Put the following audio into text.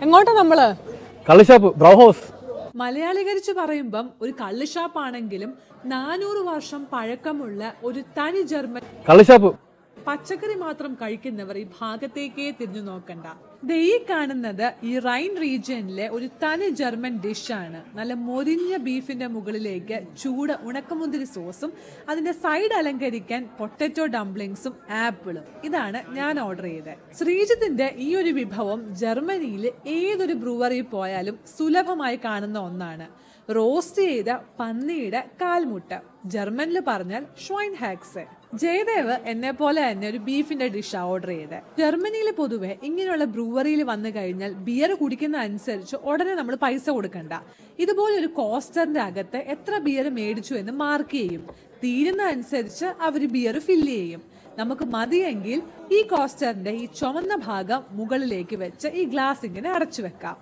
എങ്ങോട്ടാ നമ്മള്? കള്ളുഷാപ്പ് ബ്രൗ ഹൗസ്. മലയാളീകരിച്ച് പറയുമ്പം ഒരു കള്ള് ഷാപ്പാണെങ്കിലും 400 വർഷം പഴക്കമുള്ള ഒരു തനി ജർമ്മൻ കള്ളുഷാപ്പ്. പച്ചക്കറി മാത്രം കഴിക്കുന്നവർ ഈ ഭാഗത്തേക്കേ തിരിഞ്ഞു നോക്കണ്ട. ദേ ഈ കാണുന്നത് ഈ റൈൻ റീജിയനിലെ ഒരു തനി ജർമ്മൻ ഡിഷാണ്. നല്ല മൊരിഞ്ഞ ബീഫിന്റെ മുകളിലേക്ക് ചൂട് ഉണക്കമുന്തിരി സോസും അതിന്റെ സൈഡ് അലങ്കരിക്കാൻ പൊട്ടറ്റോ ഡംപ്ലിങ്സും ആപ്പിളും. ഇതാണ് ഞാൻ ഓർഡർ ചെയ്തത്. ശ്രീജിത്തിന്റെ ഈ ഒരു വിഭവം ജർമ്മനിയിൽ ഏതൊരു ബ്രൂവറി പോയാലും സുലഭമായി കാണുന്ന ഒന്നാണ്. റോസ്റ്റ് ചെയ്ത പന്നിയുടെ കാൽമുട്ട, ജർമ്മനിൽ പറഞ്ഞാൽ ഷ്വൈൻ ഹാക്സ്. ജയദേവ് എന്നെ പോലെ തന്നെ ഒരു ബീഫിന്റെ ഡിഷ് ഓർഡർ ചെയ്ത്. ജർമ്മനിയിൽ പൊതുവെ ഇങ്ങനെയുള്ള ബ്രൂവറിയിൽ വന്നു കഴിഞ്ഞാൽ ബിയർ കുടിക്കുന്ന അനുസരിച്ച് ഉടനെ നമ്മൾ പൈസ കൊടുക്കണ്ട. ഇതുപോലെ ഒരു കോസ്റ്ററിന്റെ അകത്ത് എത്ര ബിയർ മേടിച്ചു എന്ന് മാർക്ക് ചെയ്യും. തീരുന്ന അനുസരിച്ച് അവർ ബിയർ ഫില്ല് ചെയ്യും. നമുക്ക് മതിയെങ്കിൽ ഈ കോസ്റ്ററിന്റെ ഈ ചുവന്ന ഭാഗം മുകളിലേക്ക് വെച്ച് ഈ ഗ്ലാസ് ഇങ്ങനെ അടച്ചു വെക്കാം.